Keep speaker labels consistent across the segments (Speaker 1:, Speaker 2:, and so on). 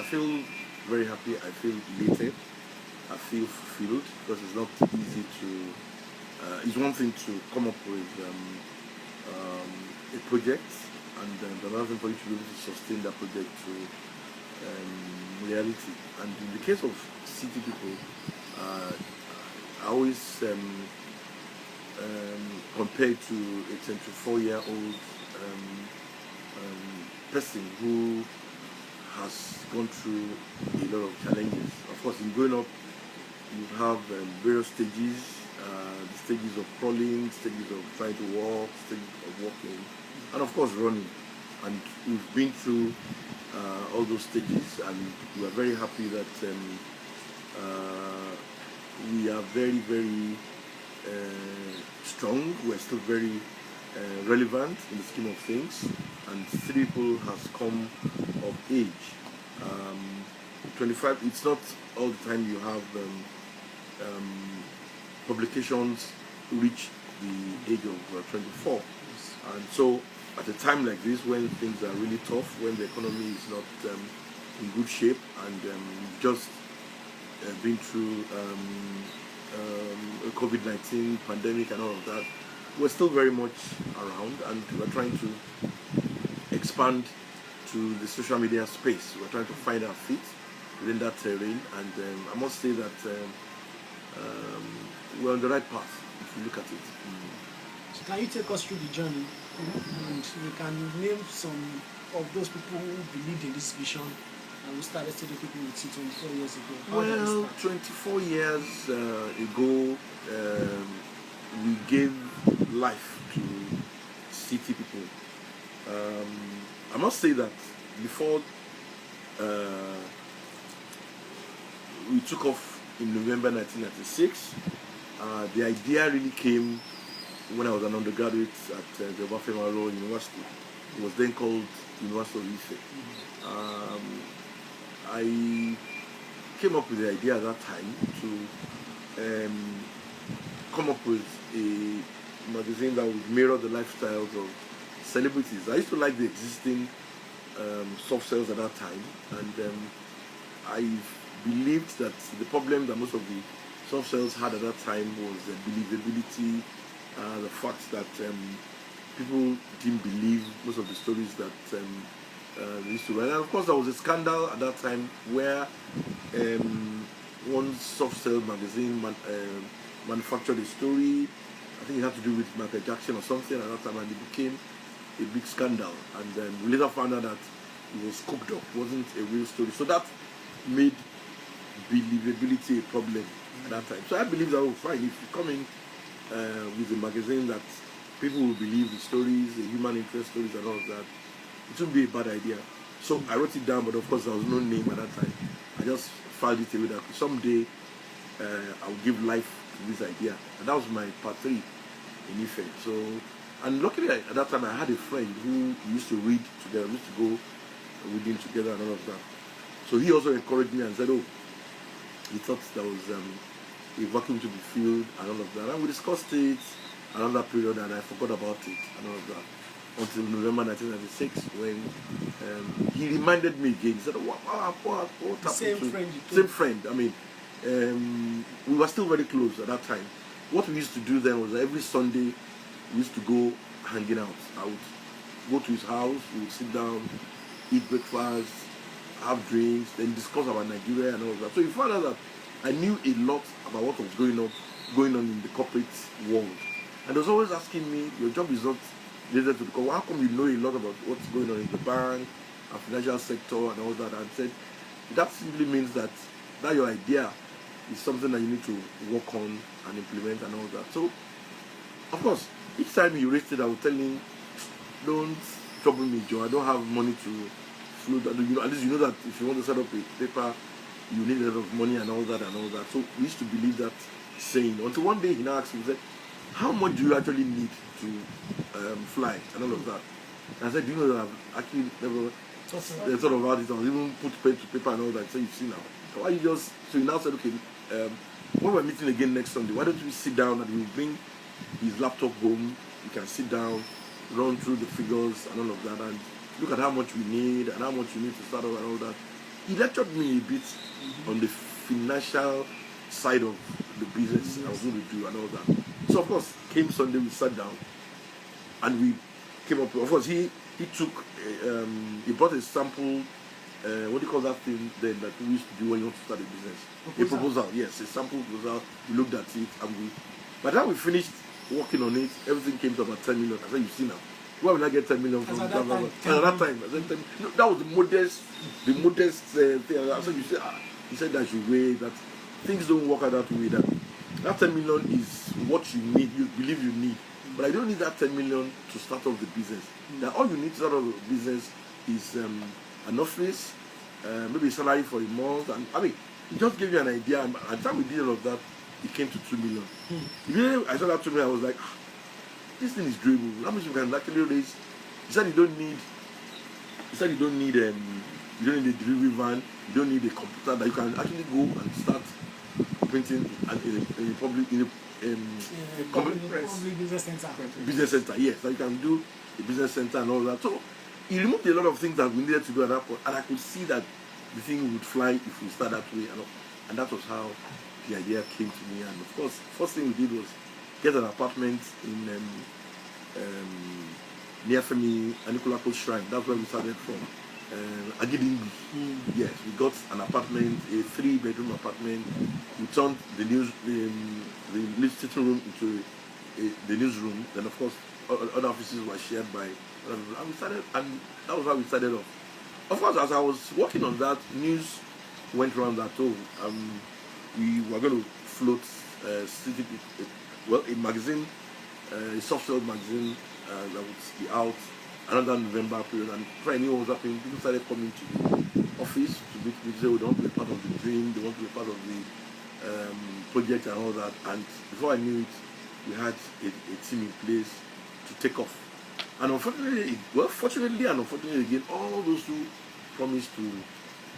Speaker 1: feel very happy. I feel elated. I feel fulfilled because it's not easy to. It's one thing to come up with a project, and another thing for you to be able to sustain that project to reality. And in the case of city people, uh, I always compare to a 24-year-old person who has gone through a lot of challenges. Of course, in growing up, you have various stages, the stages of crawling, stages of trying to walk, stages of walking, and of course running. And we've been through all those stages, and we are very happy that we are very, very strong. We're still very relevant in the scheme of things, and three people has come of age. 25. It's not all the time you have publications reach the age of 24, and so at a time like this, when things are really tough, when the economy is not in good shape, and we've just been through a COVID-19 pandemic and all of that, we're still very much around, and we're trying to expand to the social media space. We're trying to find our feet within that terrain, and I must say that we're on the right path if you look at it.
Speaker 2: So can you take us through the journey, and we can name some of those people who believed in this vision and who started studying people with you 24 years ago? How did it
Speaker 1: Well,
Speaker 2: start?
Speaker 1: 24 years ago, we gave life to city people. I must say that before we took off in November 1996, the idea really came when I was an undergraduate at the Obafemi Awolowo University. It was then called University of Ife. I came up with the idea at that time to come up with a magazine that would mirror the lifestyles of celebrities. I used to like the existing soft sales at that time, and I believed that the problem that most of the soft sales had at that time was believability, the fact that people didn't believe most of the stories that they used to write. And of course, there was a scandal at that time where one soft sales magazine manufactured a story. I think it had to do with Michael Jackson or something at that time, and it became a big scandal. And we later found out that it was cooked up, it wasn't a real story. So that made believability a problem at that time. So I believe that, fine, if you come in with a magazine that people will believe the stories, the human interest stories and all of that, it wouldn't be a bad idea. So I wrote it down, but of course there was no name at that time. I just filed it away that someday I'll give life to this idea. And that was my part 3 in Ife. So, and luckily at that time I had a friend who used to read together, we used to go reading together and all of that. So he also encouraged me and said, oh, he thought there was a vacuum to be filled and all of that. And we discussed it another period, and I forgot about it and all of that until November 1996, when he reminded me again. He said, what happened? Same friend. I mean, we were still very close at that time. What we used to do then was every Sunday we used to go hanging out. I would go to his house, we would sit down, eat breakfast, have drinks, then discuss about Nigeria and all of that. So you found out that I knew a lot about what was going on in the corporate world. And he was always asking me, your job is not related to the corporate. How come you know a lot about what's going on in the bank and financial sector and all that? And I said, that simply means that your idea is something that you need to work on and implement and all that. So, of course, each time he raised it, I would tell him, don't trouble me, Joe. I don't have money to float. At least you know that if you want to set up a paper, you need a lot of money and all that and all that. So we used to believe that saying. Until one day he now asked me, he said, how much do you actually need to fly and all of that? And I said, do you know that I've actually never thought about it. I was even put pen to paper and all that. So you see now. So why you just, so he now said, okay, when we're meeting again next Sunday, why don't we sit down and we'll bring his laptop home, you can sit down, run through the figures and all of that, and look at how much we need and how much you need to start off and all that. he lectured me a bit on the financial side of the business I was going to do and all that. So of course, came Sunday, we sat down and we came up. Of course, he took he brought a sample. What do you call that thing then that we used to do when you want to start a business? A proposal, yes, a sample proposal. We looked at it and we. By the time we finished working on it, everything came to about 10 million. I said, you see now, where will I get 10 million from?
Speaker 2: At that time,
Speaker 1: at that time, I said, no, that was the modest thing. I said, you say, he said that you weigh that things don't work out that way. That 10 million is what you need, you believe you need. But I don't need that 10 million to start off the business. That all you need to start off the business is an office, maybe a salary for a month, and I mean, it just gave you an idea. And by the time we did all of that, it came to 2 million. Immediately I saw that 2 million, I was like, this thing is doable. How much you can actually raise? He said you don't need a delivery van, you don't need a computer, that you can actually go and start printing in a public
Speaker 2: business center.
Speaker 1: Business center, yes, that you can do a business center and all that. So he removed a lot of things that we needed to do at that point, and I could see that the thing would fly if we start that way, and that was how the idea came to me. And of course, first thing we did was get an apartment in near Femi Anikulapo Shrine. That's where we started from. Agidingbi. Yes, we got an apartment, a 3-bedroom apartment. We turned the sitting room into the newsroom. Then of course, other offices were shared by. And that was how we started off. Of course, as I was working on that, news went around that we were going to float a magazine, a software magazine that would be out another November period, and before I knew what was happening, people started coming to the office to meet me, say, they want to be part of the dream, they want to be part of the project and all that. And before I knew it, we had a team in place to take off. And fortunately and unfortunately again, all those who promised to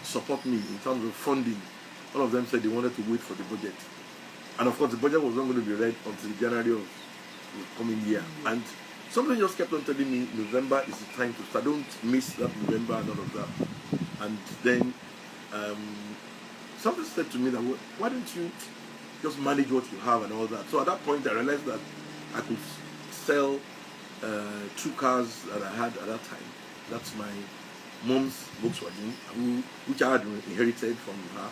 Speaker 1: support me in terms of funding, all of them said they wanted to wait for the budget. And of course, the budget was not going to be read until January of the coming year. And something just kept on telling me, November is the time to start. Don't miss that November and all of that. And then something said to me that, why don't you just manage what you have and all that? So at that point, I realized that I could sell 2 cars that I had at that time. That's my mom's Volkswagen, which I had inherited from her.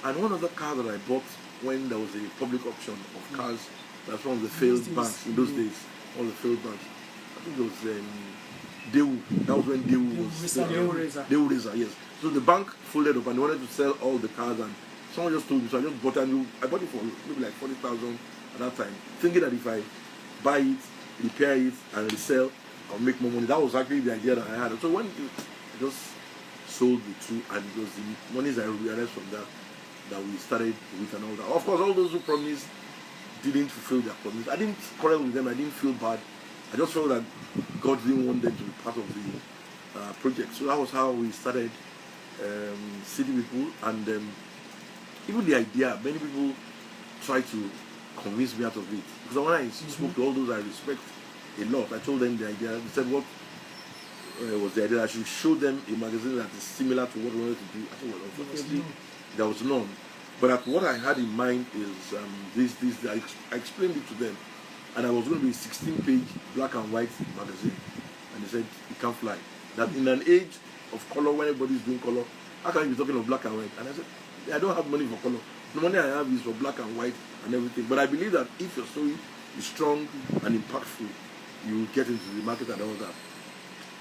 Speaker 1: And one other car that I bought when there was a public auction of cars. That's one of the failed banks in those days. All the failed banks. I think it was Dewu. That was when Dewu was Dewu Reza, yes. So the bank folded up and they wanted to sell all the cars, and someone just told me, so I just bought I bought it for maybe like 40,000 at that time, thinking that if I buy it, repair it, and resell, I'll make more money. That was actually the idea that I had. So when I just sold the 2, and it was the monies I realized from that we started with and all that. Of course, all those who promised didn't fulfill their promise. I didn't quarrel with them. I didn't feel bad. I just felt that God didn't want them to be part of the project. So that was how we started City People. And even the idea, many people tried to convince me out of it. Because when I spoke to all those I respect a lot, I told them the idea. They said, what was the idea? I should show them a magazine that is similar to what we wanted to do. I said, well, unfortunately, there was none. But what I had in mind is I explained it to them, and I was going to be a 16-page black and white magazine. And they said, it can't fly. That in an age of color, when everybody's doing color, how can you be talking of black and white? And I said, I don't have money for color. The money I have is for black and white and everything. But I believe that if your story is strong and impactful, you will get into the market and all that.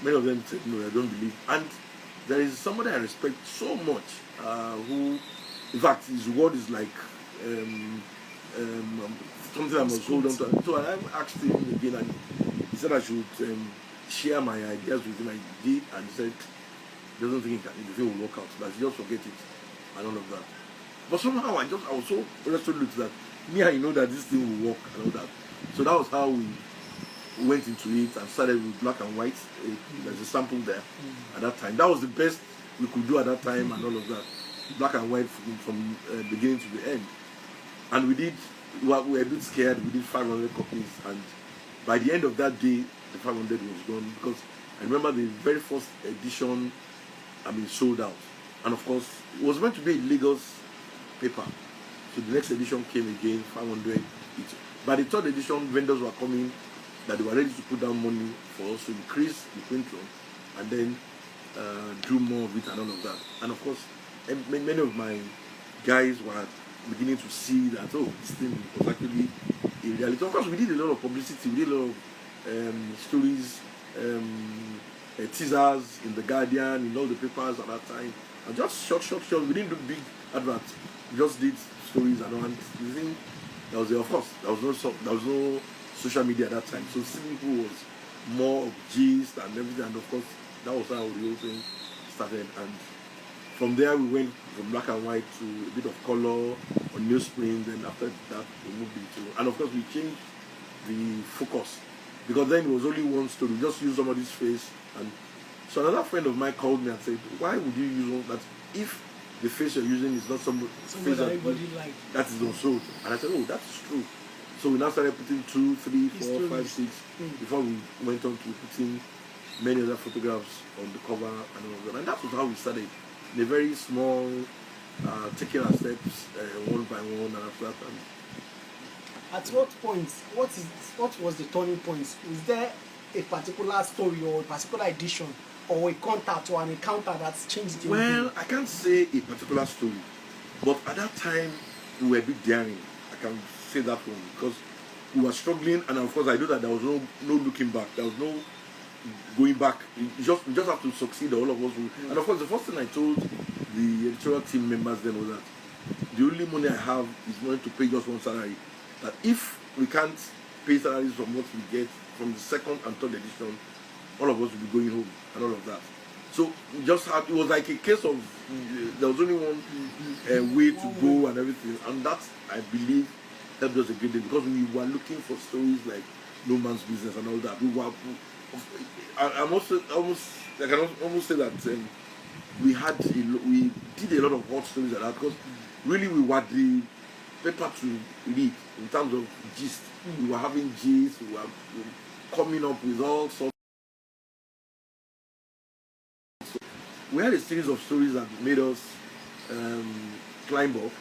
Speaker 1: Many of them said, no, I don't believe. And there is somebody I respect so much who, in fact, his word is like something I must hold on to. So I asked him again, and he said I should share my ideas with him. I did, and he said he doesn't think the thing will work out. That he just forget it and all of that. But somehow I was so resolute that I know that this thing will work and all that. So that was how we went into it and started with black and white. There's a sample there at that time. That was the best we could do at that time and all of that. Black and white from beginning to the end. And we were a bit scared. We did 500 copies, and by the end of that day, the 500 was gone, because I remember the very first edition, sold out. And of course, it was meant to be a Lagos paper. So the next edition came again, 500 each. By the third edition, vendors were coming that they were ready to put down money for us to increase the print run and then do more of it and all of that. And of course, many of my guys were beginning to see that, oh, this thing was actually a reality. Of course, we did a lot of publicity, we did a lot of stories, teasers in the Guardian, in all the papers at that time. And just short. We didn't do big adverts. We just did stories and all. And the thing, of course, there was no social media at that time. So seeing people was more of gist and everything. And of course, that was how the whole thing started. And from there, we went from black and white to a bit of color on newsprint. Then after that, we moved into, and of course, we changed the focus because then it was only one story. We just used somebody's face. And so another friend of mine called me and said, "Why would you use that if the face you're using is not some face that everybody like that is unsold?" And I said, "Oh, that's true." So we now started putting 2, 3, 4, 5, 6 before we went on to putting many other photographs on the cover and all of that. And that was how we started, in a very small, taking our steps one by one and after that.
Speaker 2: At what point, what was the turning point? Is there a particular story or a particular edition or a contact or an encounter that's changed the
Speaker 1: Well, I can't say a particular story, but at that time we were a bit daring. I can say that one because we were struggling, and of course I knew that there was no looking back. There was no going back. We just have to succeed. All of us will. And of course, the first thing I told the editorial team members then was that the only money I have is money to pay just one salary. That if we can't pay salaries from what we get from the second and third edition, all of us will be going home and all of that. So we just had, it was like a case of there was only one way to go and everything, and that I believe helped us a great deal because we were looking for stories like No Man's Business and all that. We were, I can almost say that we did a lot of hot stories like that because really we were the paper to read in terms of gist. We were having gist, we were coming up with all sorts. We had a series of stories that made us climb up,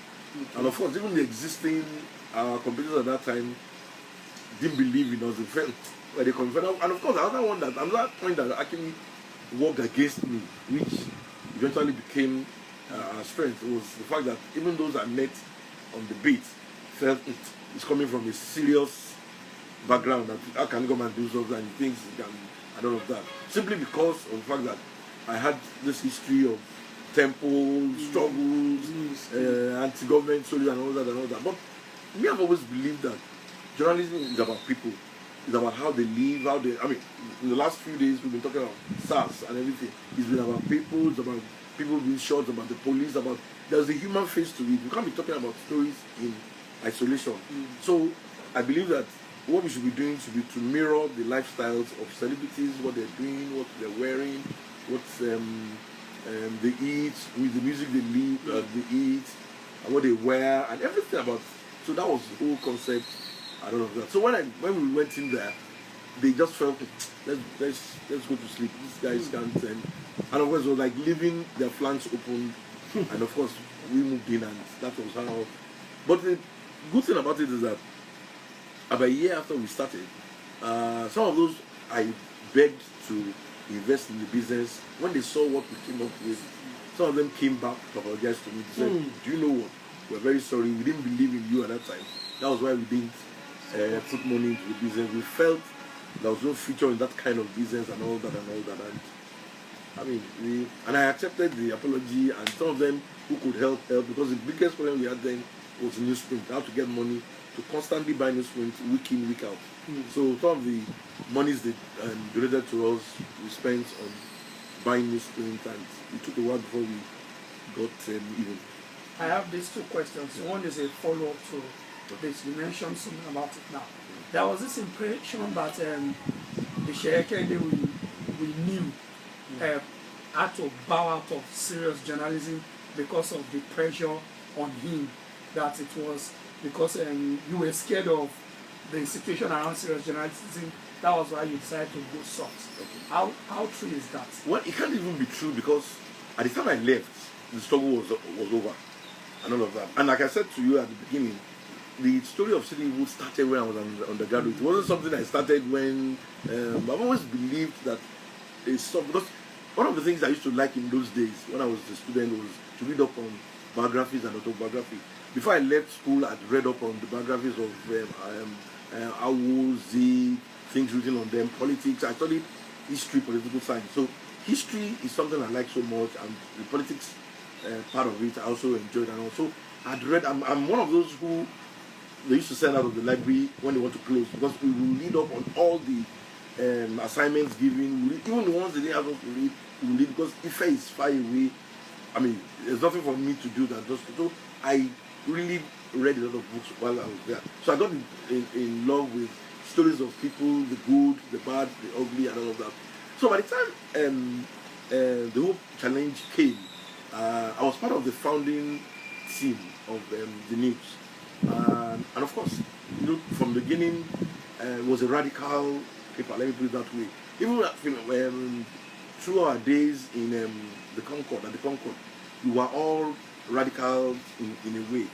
Speaker 1: and of course, even the existing competitors at that time didn't believe in us. They felt they confident. And of course, another point that actually worked against me, which eventually became our strength, was the fact that even those I met on the beat felt it's coming from a serious background. That how can you come and do something and things and all of that, simply because of the fact that I had this history of temple struggles, anti-government stories and all that. But me, I've always believed that journalism is about people. It's about how they live, in the last few days we've been talking about SARS and everything. It's been about people, it's about people being shot, it's about the police, there's a human face to it. We can't be talking about stories in isolation. So I believe that what we should be doing should be to mirror the lifestyles of celebrities, what they're doing, what they're wearing, what they eat, with the music they eat, and what they wear, and everything about. So that was the whole concept. I don't know that. So when we went in there, they just felt let's go to sleep. These guys can't. And of course, it was like leaving their flanks open. And of course, we moved in, and that was how. But the good thing about it is that about a year after we started, some of those I begged to invest in the business. When they saw what we came up with, some of them came back to apologize to me. They said, "Do you know what? We're very sorry. We didn't believe in you at that time. That was why we didn't put money into the business. We felt there was no future in that kind of business and all that. And I accepted the apology, and some of them who could help because the biggest problem we had then was newsprint. How to get money to constantly buy newsprint week in, week out. So some of the monies they donated to us, we spent on buying newsprint, and it took a while before we got even.
Speaker 3: I have these two questions. One is a follow-up to this. You mentioned something about it now. There was this impression that the Seye Kehinde we knew had to bow out of serious journalism because of the pressure on him. That it was because you were scared of the situation around serious journalism. That was why you decided to go soft. Okay. How true is that?
Speaker 1: Well, it can't even be true because at the time I left, the struggle was over and all of that. And like I said to you at the beginning, the story of City Wood started when I was an undergraduate. It wasn't something I started when I've always believed that because one of the things I used to like in those days when I was a student was to read up on biographies and autobiography. Before I left school, I'd read up on the biographies of Awo, Z, things written on them, politics. I studied history, political science. So history is something I like so much, and the politics part of it I also enjoyed. And also I'd read. I'm one of those who they used to send out of the library when they want to close, because we will read up on all the assignments given. Even the ones they didn't have us to read, we will read, because Ife is far away. I mean, there's nothing for me to do that. So I really read a lot of books while I was there. So I got in love with stories of people, the good, the bad, the ugly, and all of that. So by the time the whole challenge came, I was part of the founding team of the news. And of course, from the beginning, it was a radical paper, let me put it that way. Even through our days in the Concord, we were all radical in a way.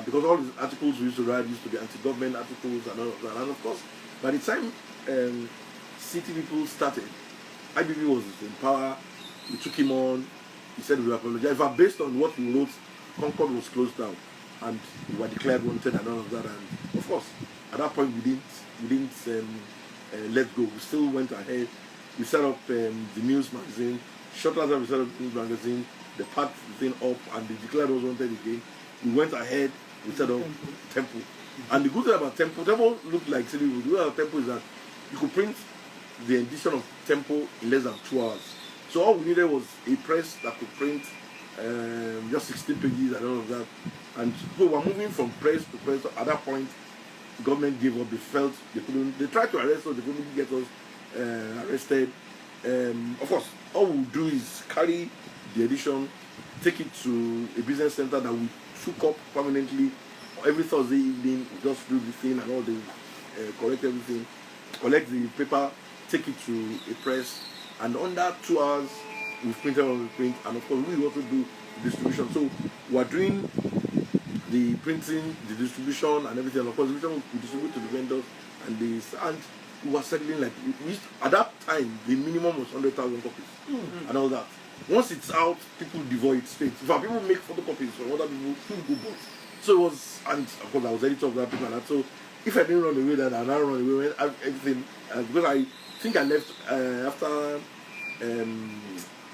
Speaker 1: Because all the articles we used to write used to be anti-government articles and all of that. And of course, by the time city people started, IBB was in power, we took him on, he said we apologize. But based on what we wrote, Concord was closed down and we were declared wanted and all of that. And of course, at that point we didn't let go. We still went ahead. We set up the news magazine. Shortly after we set up the news magazine, they packed the thing up and they declared us wanted again. We went ahead, we set up Temple. And the good thing about Temple looked like City Wood. The good thing about Temple is that you could print the edition of Temple in less than 2 hours. So all we needed was a press that could print just 16 pages and all of that. And so we're moving from press to press. At that point, the government gave up. They felt they couldn't. They tried to arrest us. They couldn't get us arrested. Of course, all we'll do is carry the edition, take it to a business center that we took up permanently. Every Thursday evening, we just do the thing and all the correct everything, collect the paper, take it to a press, and under 2 hours, we've printed on the print. And of course, we also do distribution. So we're doing the printing, the distribution, and everything. And of course, we distribute to the vendors, and we were selling like at that time the minimum was 100,000 copies and all that. Once it's out, people devour it straight. In fact, people make photocopies from other people who bought. So it was, and of course I was editor of that paper and that. So if I didn't run away, then I'd run away when everything. Because I think I left after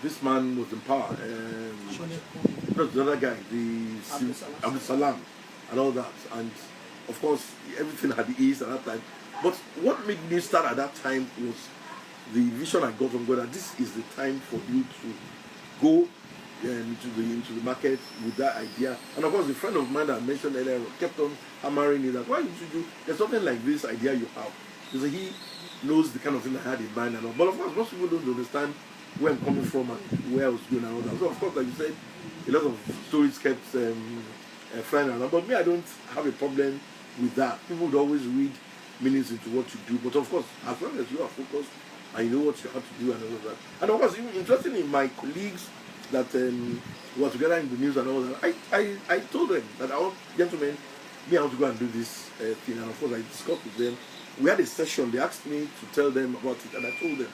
Speaker 1: this man was in power. Not the other guy, Abdul Salam, and all that. And of course, everything had the ease at that time. But what made me start at that time was the vision I got from God that this is the time for you to go into the market with that idea. And of course, a friend of mine that I mentioned earlier kept on hammering me that why did you do there's something like this idea you have. Because he knows the kind of thing I had in mind and all. But of course, most people don't understand where I'm coming from and where I was going and all that. So of course, like you said, a lot of stories kept flying around. But me, I don't have a problem with that. People would always read meanings into what you do. But of course, as long as you are focused and you know what you have to do and all of that. And of course, even interestingly, my colleagues that were together in the news and all that, I told them that, gentlemen, me, I want to go and do this thing. And of course, I discussed with them. We had a session. They asked me to tell them about it, and I told them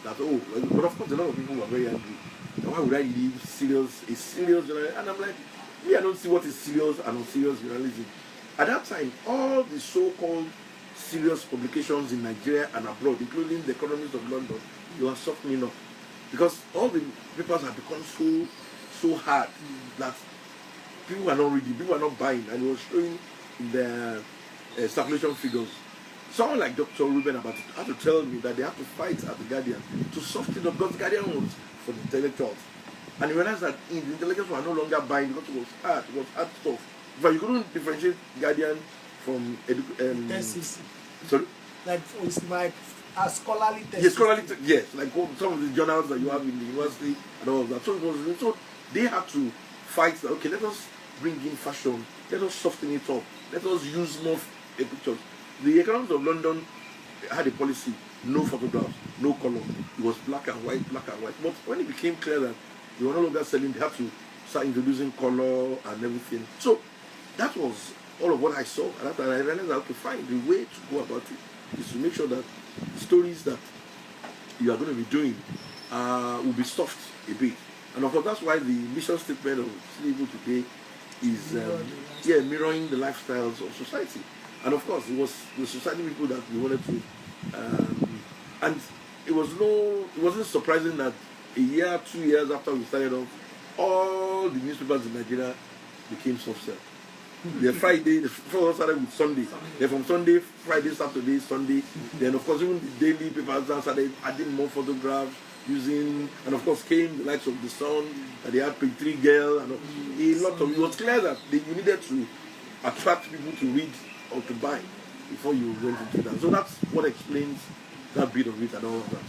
Speaker 1: that, but of course, a lot of people were very angry. Why would I leave a serious journalism? And I'm like, me, I don't see what is serious and unserious journalism. At that time, all the so-called serious publications in Nigeria and abroad, including the Economist of London, they were softening up. Because all the papers have become so hard that people are not reading, people are not buying, and it was showing in their circulation figures. Someone like Dr. Ruben about it had to tell me that they had to fight at the Guardian to soften up, because the Guardian was for the intellectuals. And he realized that the intellectuals were no longer buying because it was hard stuff. But you couldn't differentiate Guardian from sorry?
Speaker 2: Like it's like a scholarly test.
Speaker 1: Yes, yes, like some of the journals that you have in the university and all of that. So they had to fight that, okay, let us bring in fashion, let us soften it up, let us use more pictures. The Economist of London had a policy, no photographs, no color. It was black and white. But when it became clear that they were no longer selling, they had to start introducing color and everything. So that was all of what I saw. And after I realized that, okay, fine, the way to go about it is to make sure that stories that you are going to be doing will be soft a bit. And of course, that's why the mission statement of Slavery Today is mirroring the lifestyles of society. And of course, it was the society people that we wanted to, and it wasn't surprising that a year, 2 years after we started off, all the newspapers in Nigeria became soft sell. The Friday, the first started with Sunday. Then from Sunday, Friday, Saturday, Sunday. Then of course even the daily papers started adding more photographs, using, and of course came the likes of the Sun, and they had Page 3 Girl, and a lot of. It was clear that you needed to attract people to read or to buy before you went into that. So that's what explains that bit of it and all of that.